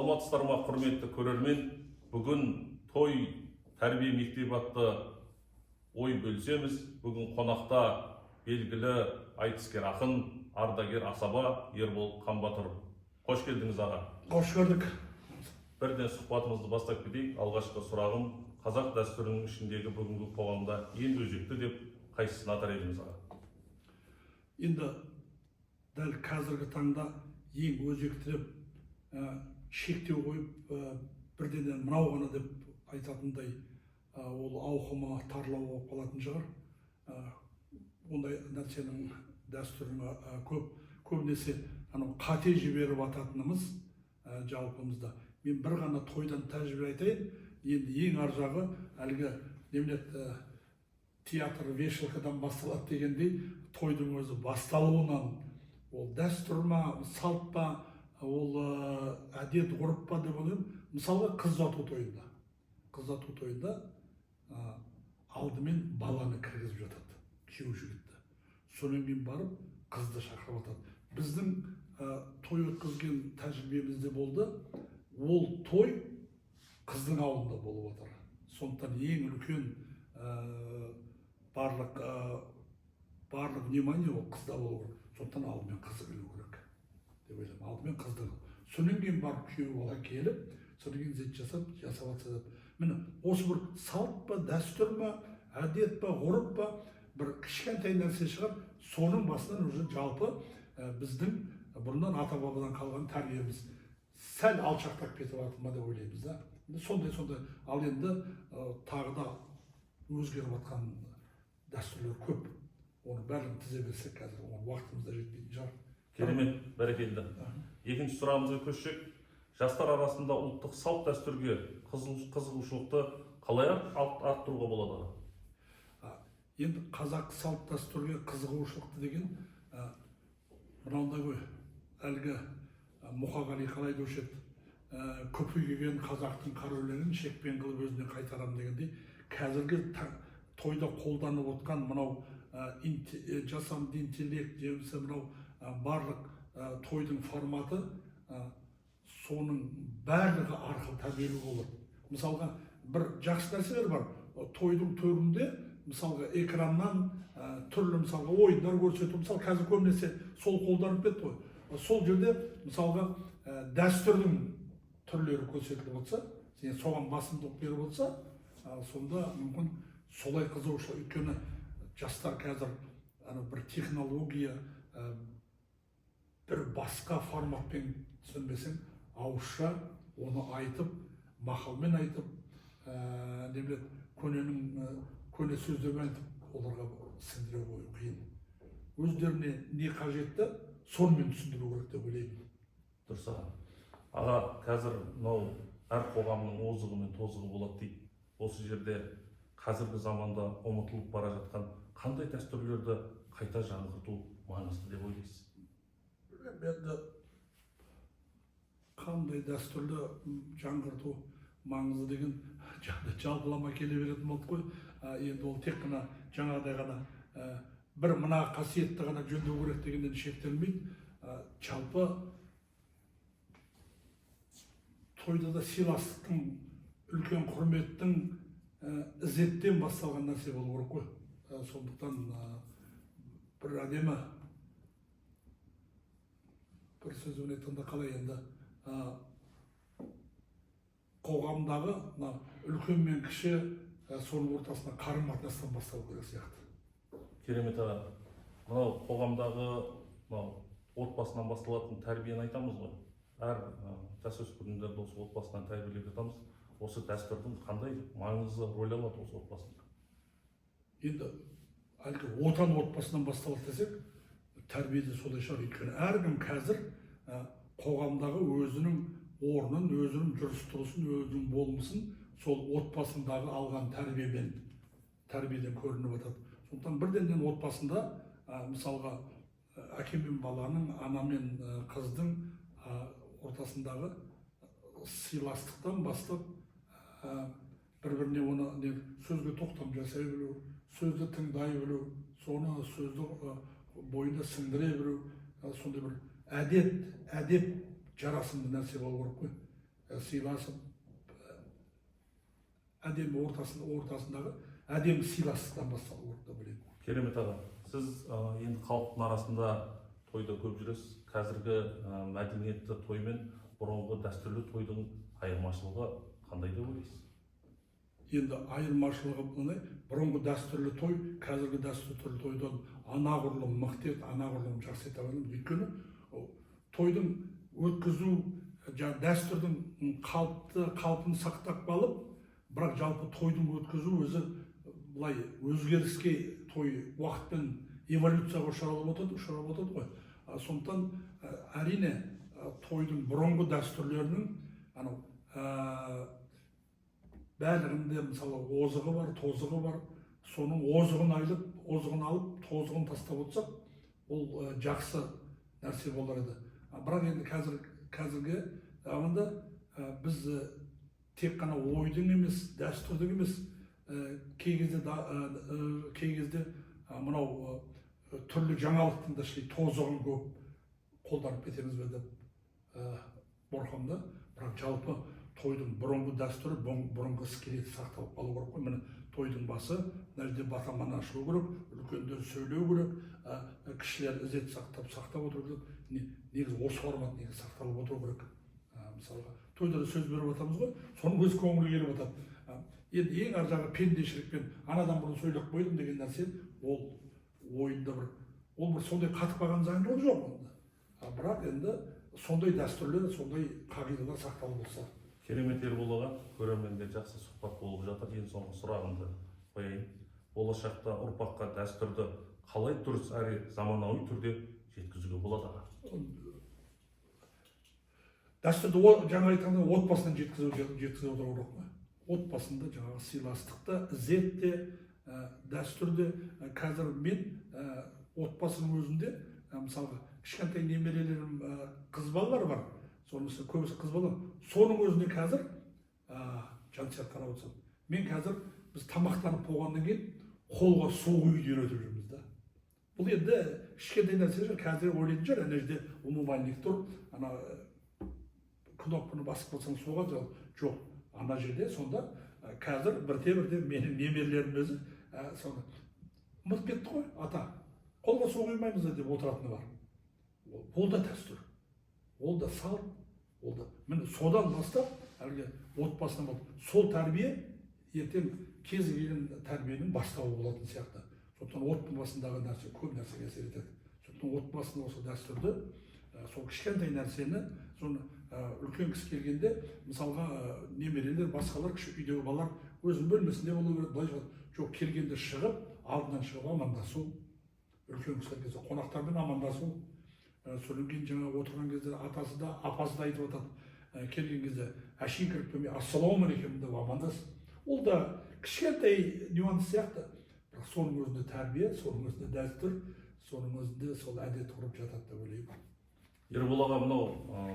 Саламатсыздар ма, құрметті көрермен? Бүгін той тәрбие мектебі атты ой бөлісеміз. Бүгін қонақта белгілі айтыскер ақын, ардагер асаба Ербол Қамбатыр. Қош келдіңіз аға. Қош көрдік. Бірден сұхбатымызды бастап кетейік. Алғашқы сұрағым, қазақ дәстүрінің ішіндегі бүгінгі қоғамда ең өзекті деп қайсысын атар едіңіз аға? Енді дәл қазіргі таңда ең өзекті деп шектеу қойып, бірден мынау ғана деп айтатындай ол ауқымы тарлау болып қалатын шығар. Ондай нәрсенің дәстүріне көбінесе қате жіберіп ататынымыз жалпымызда. Мен бір ғана тойдан тәжірибе айтайын. Енді ең ар жағы әлгі театр вешалкадан басталады дегендей, тойдың өзі басталуынан ол дәстүр ма, салт па, ол әдет ғұрып па деп ойлаймын. Мысалға қыз ұзату тойында. Қыз ұзату тойында алдымен баланы кіргізіп жатады, күйеу жігітті. Сонымен кейін барып қызды шақырып жатады. Біздің той өткізген тәжірибемізде болды. Ол той қыздың ауылында болып отыр. Сондықтан ең үлкен барлық внимание ол қызда болу керек. Сондықтан алдымен қызы келу керек деп ойлаймын. Алдымен қызды. Сонан кейін барып күйеу бала келіп, сонан кейін зет жасап жатса. Міне осы бір салт па, дәстүр ма, әдет па, ғұрып па, бір кішкентай нәрсе шығар. Соның басынан уже жалпы біздің бұрыннан ата-бабадан қалған тәрбиеміз сәл алшақтап кетіп жатыр ма деп ойлаймыз да. Сондай. Ал енді тағы да өзгеріп жатқан дәстүрлер көп. Оны бәрін тізе берсек қазір уақытымызда жетпейтін шығар. Керемет, бәрекелді. Екінші сұрағымызға көшсек, жастар арасында ұлттық салт дәстүрге қызығушылықты қалай арттыруға болады? Енді қазақ салт дәстүрге қызығушылықты деген мынандай ғой, әлгі Мұқағали қалай деуші еді, көпейген қазақтың қара өлеңін шекпен қылып өзіне қайтарам дегендей, қазіргі тойда қолданып отқан мынау жасанды интеллект немесе мынау барлық тойдың форматы соның барлығы арқылы тәрбиелеу болады. Мысалға бір жақсы нәрселер бар. Тойдың төрінде мысалға экраннан түрлі мысалға ойындар көрсету, мысалы қазір көбінесе сол қолданып кетті ғой. Сол жерде мысалға дәстүрдің түрлері көрсетіліп отса, сен соған басымдық беріп отса, сонда мүмкін солай қызығушылық. Өйткені жастар қазір бір технология, бір басқа форматпен түсінбесең, ауызша оны айтып, мақалмен айтып, көне сөздермен айтып, оларға сіңдіре қою қиын. Өздеріне не қажетті, сонымен түсіндіру керек деп ойлаймын. Дұрыс аға. Аға, қазір мынау әр қоғамның озығы мен тозығы болады дейді. Осы жерде қазіргі заманда ұмытылып бара жатқан қандай дәстүрлерді қайта жаңғырту маңызды деп ойлайсыз? Енді қандай дәстүрлі жаңғырту маңызды деген жалпылама келе беретін болды ғой. Енді ол тек қана жаңағыдай ғана бір мына қасиетті ғана жөндеу керек дегеннен шектелмейді. Жалпы тойда да сыйластықтың, үлкен құрметтің ізеттен басталған нәрсе болу керек қой. Сондықтан бір әдемі бір сөзбен айтқанда қалай енді қоғамдағы үлкен мен кіші соның ортасында қарым-қатынастан басталу керек сияқты. Керемет аға. Мынау қоғамдағы отбасынан басталатын тәрбиені айтамыз ғой. Әр жасөспірімдерді осы отбасынан тәрбиелеп жатамыз. Осы дәстүрдің қандай маңызды рөл алады осы отбасында? Енді әлгі отан отбасынан басталады десек, тәрбиеде солай шығар. Өйткені әркім қазір қоғамдағы өзінің орнын, өзінің жүріс-тұрысын, өзінің болмысын сол отбасындағы алған тәрбиеден көрініп жатады. Сондықтан бірден отбасында мысалға әке мен баланың, ана мен қыздың ортасындағы сыйластықтан бастап бір-біріне оны сөзге тоқтам жасай білу, сөзді тыңдай білу, соны сөзді бойына сіңдіре білу, сондай бір әдеп жарасымды нәрсе болу керек қой. сыйласып, әдемі ортасындағы әдемі сыйластықтан басталу керек деп ойлаймын. Керемет аға, сіз енді халықтың арасында тойда көп жүресіз. Қазіргі мәдениетті той мен бұрынғы дәстүрлі тойдың айырмашылығы қандай деп ойлайсыз? Енді айырмашылығы мынандай, бұрынғы дәстүрлі той қазіргі дәстүрлі тойдан анағұрлым мықты еді, анағұрлым жақсы ете аламын. Өйткені тойдың өткізу дәстүрдің қалпын сақтап қалып, бірақ жалпы тойдың өткізу өзі былай өзгеріске той уақытпен эволюцияға ұшырап отырды ғой. Сондықтан әрине тойдың бұрынғы дәстүрлерінің бәрінде мысалы озығы бар, тозығы бар. Соның озығын алып, тозығын тастап отырсақ, ол жақсы нәрсе болар еді. Бірақ енді қазіргі заманда біз тек қана ойдың емес, дәстүрдің емес, кей кезде мынау түрлі жаңалықтың да тозығын көп қолданып кетеміз бе деп қорқамын. Бірақ жалпы тойдың бұрынғы дәстүрі, бұрынғы скелеті сақталып қалу керек қой. Міне тойдың басы мына жерде батаманы ашу керек, үлкендер сөйлеу керек, кішілер ізет сақтап отыру керек. Негізі осы формат негізі сақталып отыру керек. Мысалға тойда сөз беріп жатамыз ғой, соның өз көңілі келіп жатады. Енді ең ар жағы пендешілікпен анадан бұрын сөйлеп қойдым деген нәрсе, ол ойында бір сондай қатып қалған заңдылық жоқ онда. Бірақ енді сондай дәстүрлер, сондай қағидалар сақталып болса. Керемет Ербол аға, көрерменге жақсы сұхбат болып жатыр. Ең соңғы сұрағымды қояйын. Болашақта ұрпаққа дәстүрді қалай дұрыс әрі заманауи түрде жеткізуге болады аға? Дәстүрді жаңа айтқанда отбасынан жеткізіп отыру керек қой. Отбасында жаңағы сыйластықта, ізетте, дәстүрде. Қазір мен отбасының өзінде, мысалға, кішкентай немерелерім қыз балалар бар. Сонысы көбісі қыз балалар. Соның өзінде қазір жансияқ қарап отырсам. Мен қазір біз тамақтанып болғаннан кейін қолға су құюды үйретіп жүрміз да. Бұл енді кішкентай нәрсе жоқ. Қазір ойлайтын шығар, ана жерде умывальник тұр, ана кнопканы басып қалсаң суға жоқ. Ана жерде сонда қазір бірте-бірте менің немерелерім өзі сонда ұмытып кетті ғой, ата, қолға су құймаймыз деп отыратыны бар. Ол да дәстүр, ол да салт, ол да. Міне содан бастап әлгі отбасынан болды. Сол тәрбие ертең кез келген тәрбиенің бастауы болатын сияқты. Сондықтан отбасындағы нәрсе көп нәрсеге әсер етеді. Сондықтан отбасында осы дәстүрді, сол кішкентай нәрсені, соны үлкен кісі келгенде, мысалға немерелер, басқалар, кіші үйдегі балалар өзінің бөлмесінде болу керек, былай жоқ, келгенде шығып, алдынан шығып амандасу, үлкен кісілер келсе қонақтармен амандасу, содан кейін жаңа отырған кезде атасы да, апасы да айтып жатады, келген кезде әшейін кіріп келмей ассалаумағалейкум деп амандас. Ол да кішкентай нюанс сияқты, бірақ соның өзінде тәрбие, соның өзінде дәстүр, соның өзінде сол әдет ғұрып жатады деп ойлаймын. Ербол аға, мынау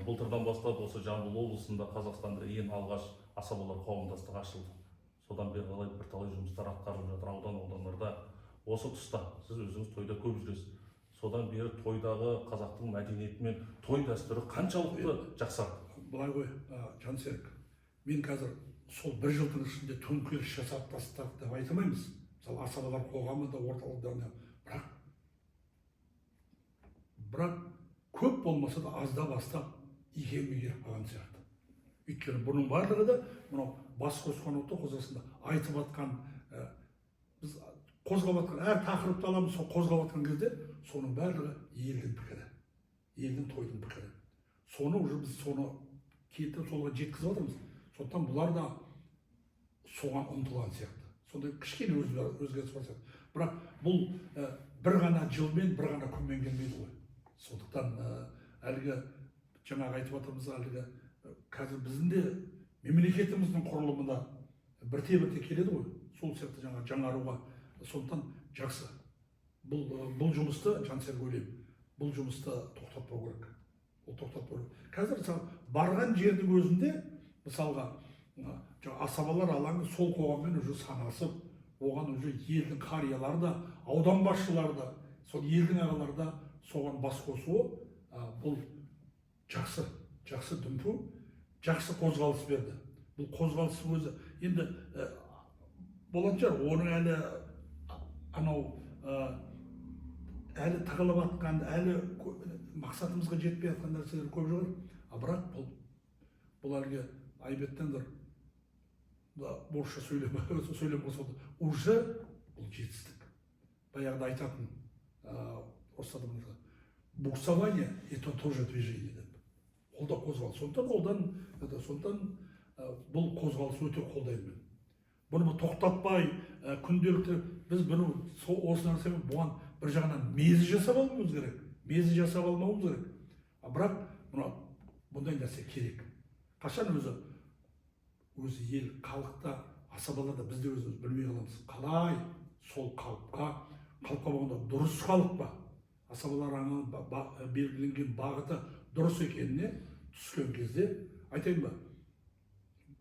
былтырдан бастап осы Жамбыл облысында Қазақстанда ең алғаш асабалар қауымдастығы ашылды. Содан бері қарай бірталай жұмыстар атқарылып жатыр аудандарда. Осы тұста сіз өзіңіз тойда көп жүресіз. Содан бері тойдағы қазақтың мәдениеті мен той дәстүрі қаншалықты жақсарды? Былай ғой, Жансерік, мен қазір сол бір жылдың ішінде төңкеріс жасап тастадық деп айта алмаймыз. Мысалы асабалар қоғамы да орталықтарында, бірақ көп болмаса да азда бастап икемге келіп қалған сияқты. Өйткені бұның барлығы да мынау бас қосқан ұлттық қозғасында айтып жатқан, біз қозғап жатқан әр тақырыпты аламыз, сол қозғап жатқан кезде соның барлығы елдің пікірі, елдің тойдың пікірі. Соны уже біз соны кетіп солға жеткізіп жатырмыз. Сондықтан бұлар да соған ұмтылған сияқты. Сондай кішкене өзгеріс бар сияқты. Бірақ бұл бір ғана жылмен, бір ғана күнмен келмейді ғой. Сондықтан әлгі жаңағы айтып жатырмыз, әлгі қазір біздің де мемлекетіміздің құрылымында бірте-бірте келеді ғой. Сол сияқты жаңаруға. Сондықтан жақсы. Бұл жұмысты, Жансерік ойлаймын, бұл жұмысты тоқтатпау керек. Ол тоқтатпау керек. Қазір барған жердің өзінде, мысалға, асабалар алаңы сол қоғаммен уже санасып, оған уже елдің қариялары да, аудан басшылары да, сол елдің ағалары да соған бас қосуы, бұл жақсы дүмпу. жақсы қозғалыс берді. Бұл қозғалыстың өзі енді болатын шығар, оның әлі анау әлі тығылып жатқан, әлі мақсатымызға жетпей жатқан нәрселер көп шығар. Бірақ бұл әлгі айбеттендір орысша сөйлем болса да уже бұл жетістік. Баяғыда айтатын орыстарда буксование это тоже движение деп. Ол да қозғалыс. Сондықтан бұл қозғалыс өте қолдаймын. Бұны тоқтатпай күнделікті біз осы нәрсемен бұған бір жағынан мезі жасап алмауымыз керек. Бірақ бұндай нәрсе керек. Қашан өзі ел, халықта, асабаларда бізде өзіміз білмей қаламыз. Қалай сол қалыпқа болғанда дұрыс халық па? Асабаларының белгіленген бағыты дұрыс екеніне түскен кезде айтайын ба?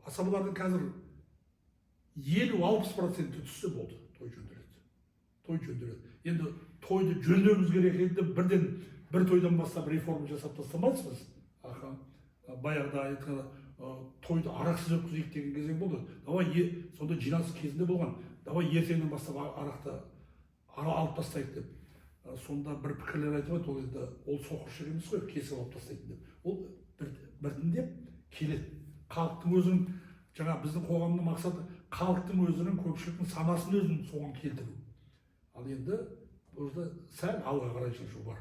Асабалардың қазір 50-60% түссе болды, той жөнделеді. Енді тойды жөндеуіміз керек еді, бірден бір тойдан бастап реформа жасап тастамайсыз. Баяғыда айтқанда тойды арақсыз өткізейік деген кезең болды. Давай сонда жиналыс кезінде болған. Давай ертеңнен бастап арақты алып тастайық деп. Сонда бір пікірлер айтып еді, ол енді ол соқыршылық емес қой, кесіп алып тастайтын деп. Ол біртіндеп келеді. Халықтың өзінің, жаңа біздің қоғамның мақсаты халықтың өзінің, көпшіліктің санасын өзінің соған келтіру. Ал енді burada сәл алға қарай жылжу бар.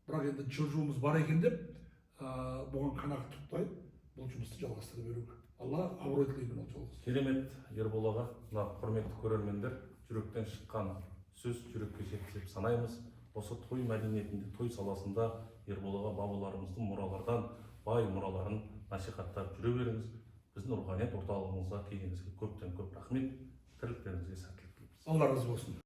Бірақ енді жылжуымыз бар екен деп, бұған қанағат тұтпай, бұл жұмысты жалғастыра беру. Алла абырой тілеймін ол жолы. Керемет Ербол аға, құрметті көрермендер, жүректен шыққан сөз жүрекке жетті деп санаймыз. Осы той мәдениетінде, той саласында Ербол аға бабаларымыздың мұралардан бай мұраларын насихаттап жүре беріңіз. Біздің руханият орталығымызға келгеніңізге көптен көп рахмет. Тірліктеріңізге сәттілік тілейміз. Алла разы болсын.